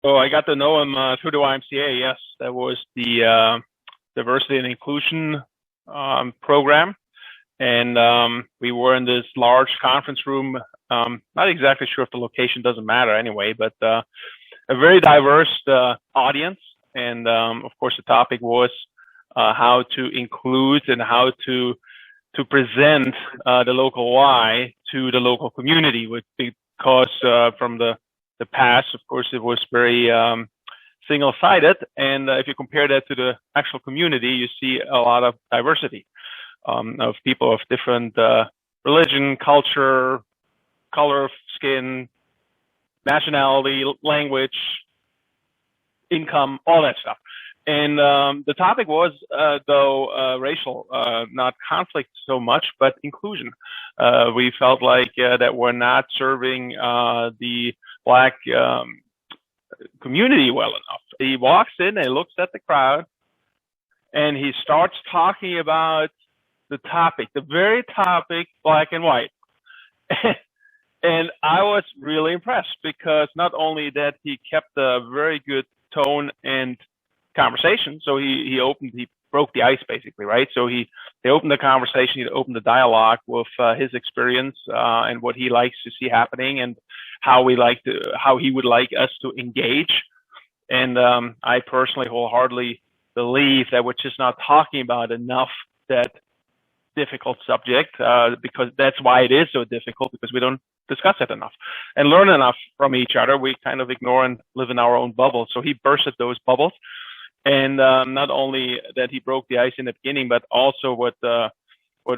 Oh, I got to know him through the YMCA. Yes, that was the diversity and inclusion program, and we were in this large conference room. Not exactly sure if the location doesn't matter anyway, but a very diverse audience, and of course the topic was how to include and how to present the local Y to the local community, because from the past, of course, it was very single-sided, and if you compare that to the actual community, you see a lot of diversity of people of different religion, culture, color of skin, nationality, language, income, all that stuff. And the topic was, though, racial, not conflict so much, but inclusion. We felt like that we're not serving the Black community well enough. He walks in and looks at the crowd, and he starts talking about the topic, the very topic, black and white. And I was really impressed, because not only that, he kept a very good tone and conversation. So he broke the ice, basically, right? So he opened the conversation, he opened the dialogue with his experience and what he likes to see happening, and how he would like us to engage. And I personally wholeheartedly believe that we're just not talking about enough that difficult subject, because that's why it is so difficult, because we don't discuss it enough and learn enough from each other. We kind of ignore and live in our own bubble. So he bursted those bubbles. And not only that he broke the ice in the beginning, but also what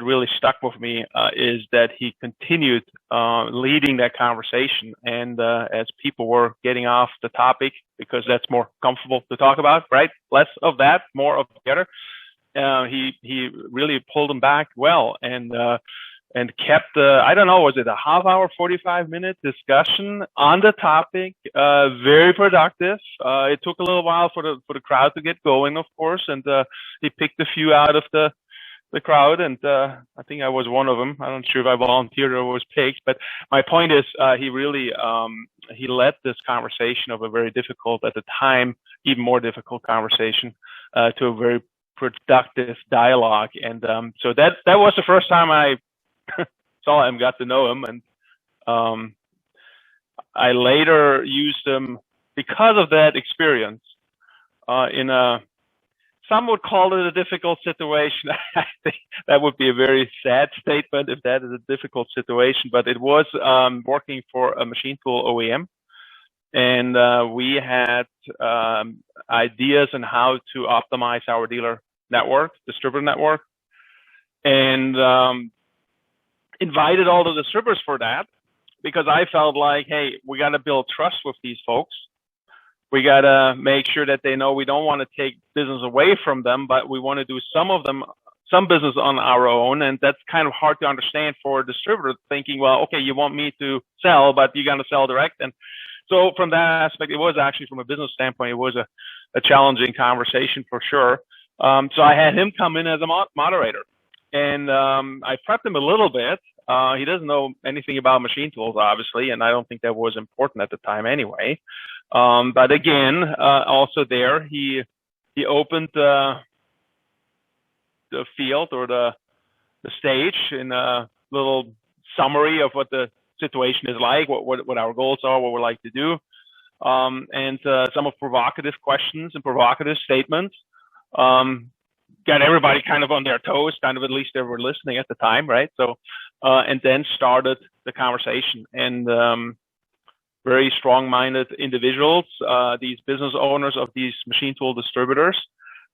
really stuck with me is that he continued leading that conversation. And as people were getting off the topic, because that's more comfortable to talk about, right? Less of that, more of the other. He really pulled them back well, and kept, I don't know, was it a half hour, 45-minute discussion on the topic, very productive. It took a little while for the crowd to get going, of course, and he picked a few out of the crowd, and I think I was one of them. I'm not sure if I volunteered or was picked, but my point is, he really, he led this conversation of a very difficult, at the time, even more difficult conversation, to a very productive dialogue. And so that was the first time I saw him, got to know him, and I later used him because of that experience in some would call it a difficult situation. I think that would be a very sad statement if that is a difficult situation, but it was working for a machine tool OEM, and we had ideas on how to optimize our dealer network, distributor network, and invited all the distributors for that, because I felt like, hey, we got to build trust with these folks. We got to make sure that they know we don't want to take business away from them, but we want to do some business on our own. And that's kind of hard to understand for a distributor, thinking, well, okay, you want me to sell, but you're going to sell direct. And so from that aspect, it was actually, from a business standpoint, it was a challenging conversation for sure. So I had him come in as a moderator, and I prepped him a little bit. He doesn't know anything about machine tools, obviously, and I don't think that was important at the time anyway. But again, also there, he opened the field, or the stage, in a little summary of what the situation is like, what our goals are, what we like to do, and some of provocative questions and provocative statements. Got everybody kind of on their toes, kind of, at least they were listening at the time, right? So, and then started the conversation. And very strong-minded individuals, these business owners of these machine tool distributors,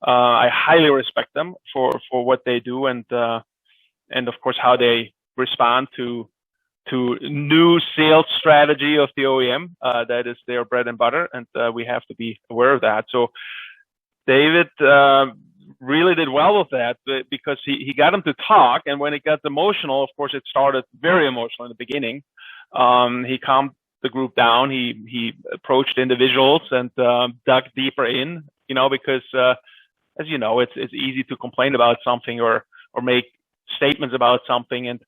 I highly respect them for what they do, and of course how they respond to new sales strategy of the OEM. That is their bread and butter, and we have to be aware of that. So David really did well with that, because he got them to talk, and when it got emotional, of course, it started very emotional in the beginning. He calmed the group down. He approached individuals and dug deeper in, because as you know, it's easy to complain about something or make statements about something and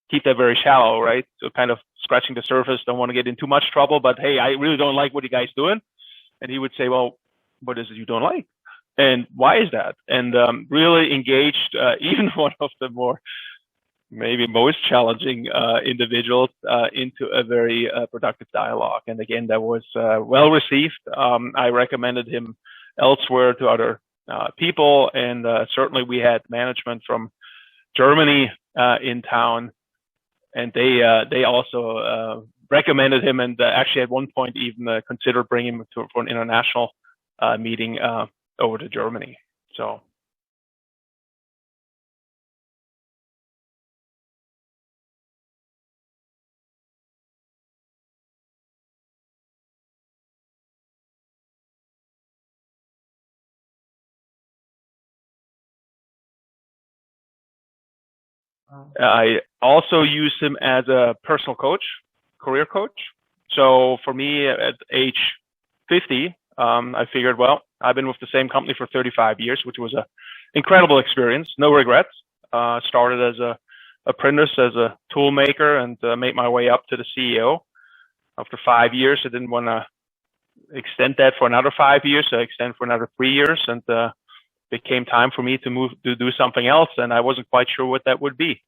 keep that very shallow, right? So kind of scratching the surface, don't want to get in too much trouble, but hey, I really don't like what you guys doing. And he would say, well, what is it you don't like? And why is that? And really engaged even one of the more, maybe most challenging individuals into a very productive dialogue. And again, that was well received. I recommended him elsewhere to other people, and certainly we had management from Germany in town, and they also recommended him, and actually at one point even considered bringing him for an international meeting over to Germany. So. I also use him as a personal coach, career coach. So for me, at age 50, I figured, well, I've been with the same company for 35 years, which was an incredible experience. No regrets. Started as a apprentice, as a tool maker, and made my way up to the CEO. After 5 years, I didn't want to extend that for another 5 years. So I extended for another 3 years, and became time for me to move to do something else, and I wasn't quite sure what that would be.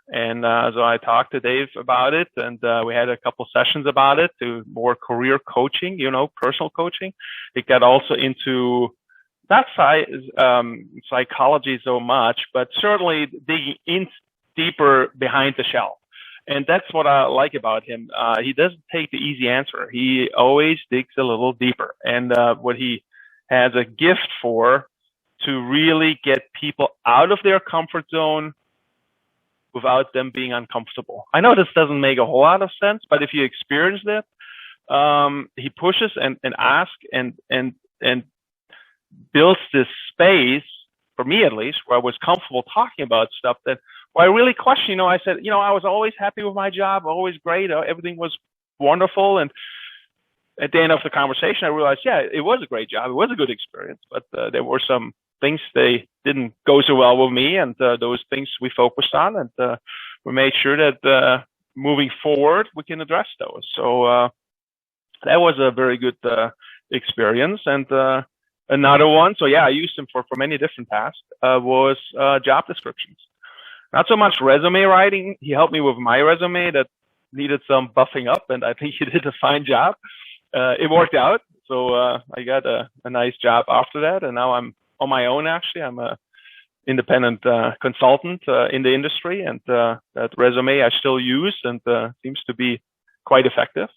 And so I talked to Dave about it, and we had a couple sessions about it, to more career coaching, personal coaching. It got also into not psychology so much, but certainly digging in deeper behind the shell. And that's what I like about him. He doesn't take the easy answer. He always digs a little deeper. And what he has a gift for, to really get people out of their comfort zone without them being uncomfortable. I know this doesn't make a whole lot of sense, but if you experience it, he pushes and asks and builds this space, for me at least, where I was comfortable talking about stuff that where I really questioned. I said, I was always happy with my job, always great, everything was wonderful. And at the end of the conversation, I realized, yeah, it was a great job, it was a good experience, but there were some things they didn't go so well with me, and those things we focused on, and we made sure that moving forward we can address those. So that was a very good experience. And another one, so yeah, I used him for many different tasks, was job descriptions. Not so much resume writing. He helped me with my resume that needed some buffing up, and I think he did a fine job. It worked out, so I got a nice job after that, and now I'm on my own. Actually, I'm a independent consultant in the industry, and that resume I still use, and seems to be quite effective.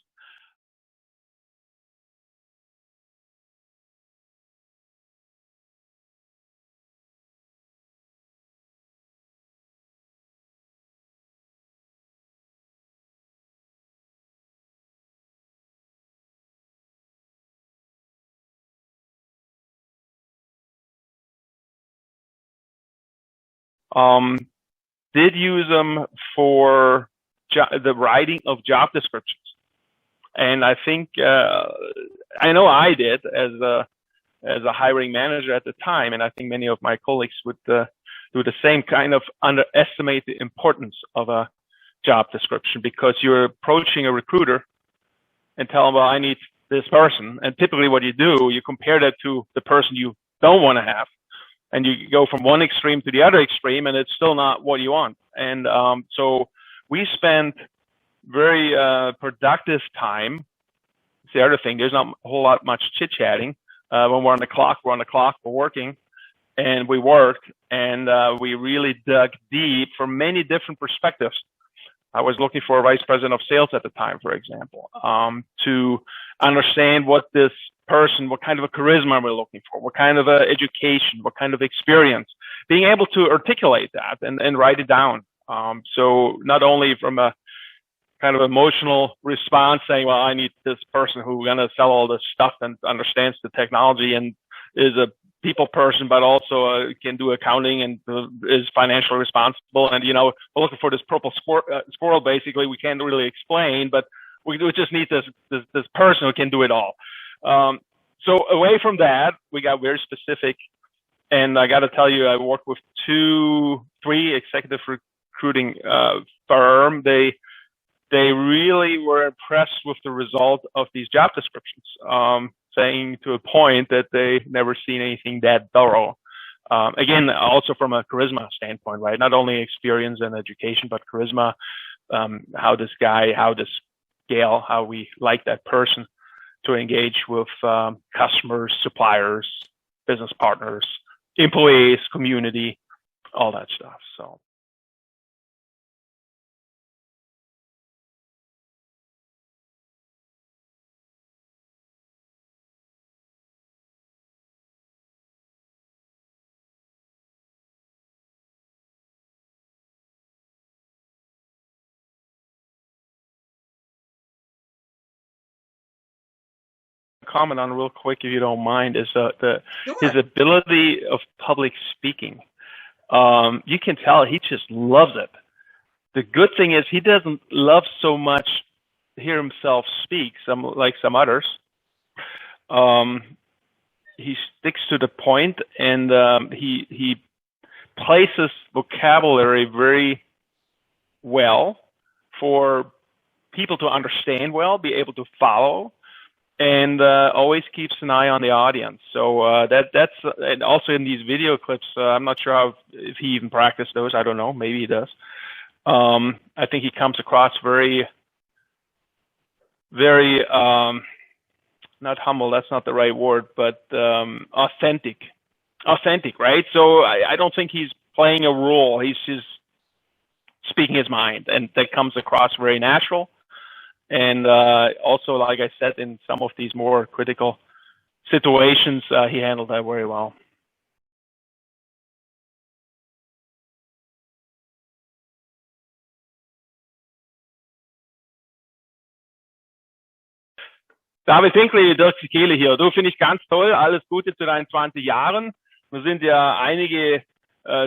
Did use them for the writing of job descriptions, and I think I know I did as a hiring manager at the time, and I think many of my colleagues would do the same, kind of underestimate the importance of a job description, because you're approaching a recruiter and tell them, well, I need this person, and typically what you do, you compare that to the person you don't want to have. And you go from one extreme to the other extreme, and it's still not what you want. And so we spent very productive time. It's the other thing. There's not a whole lot much chit-chatting. When we're on the clock, we're working, and we worked, and we really dug deep from many different perspectives. I was looking for a vice president of sales at the time, for example, to understand what this person, what kind of a charisma we're looking for, what kind of education, what kind of experience, being able to articulate that and write it down. So not only from a kind of emotional response saying, well, I need this person who's going to sell all this stuff and understands the technology and is a people person, but also can do accounting and is financially responsible. And, we're looking for this purple squirrel, basically, we can't really explain, but we just need this person who can do it all. So away from that, we got very specific, and I got to tell you, I worked with 3 executive recruiting firm. They really were impressed with the result of these job descriptions. saying to a point that they never seen anything that thorough. Again, also from a charisma standpoint, right? Not only experience and education, but charisma. How this guy, how this gal, how we like that person to engage with customers, suppliers, business partners, employees, community, all that stuff. So. Comment on real quick, if you don't mind, is his ability of public speaking. You can tell he just loves it. The good thing is he doesn't love so much hear himself speak, like some others. He sticks to the point, and he places vocabulary very well for people to understand well, be able to follow, and always keeps an eye on the audience. So that's and also in these video clips, I'm not sure if he even practiced those. I don't know. Maybe he does. I think he comes across very, very not humble. That's not the right word, but authentic. Authentic, right? So I don't think he's playing a role. He's just speaking his mind, and that comes across very natural. And also, like I said, in some of these more critical situations, he handled that very well. David Pinkley, DIRK ZIKELI hier. Du, finde ich ganz toll. Alles Gute zu deinen 20 Jahren. Wir sind ja einige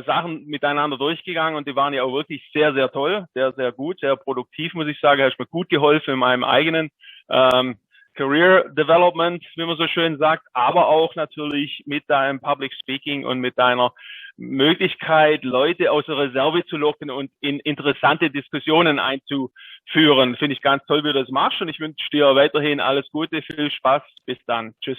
Sachen miteinander durchgegangen und die waren ja auch wirklich sehr, sehr toll, sehr, sehr gut, sehr produktiv, muss ich sagen. Hast mir gut geholfen in meinem eigenen Career Development, wie man so schön sagt, aber auch natürlich mit deinem Public Speaking und mit deiner Möglichkeit, Leute aus der Reserve zu locken und in interessante Diskussionen einzuführen. Finde ich ganz toll, wie du das machst, und ich wünsche dir weiterhin alles Gute, viel Spaß. Bis dann. Tschüss.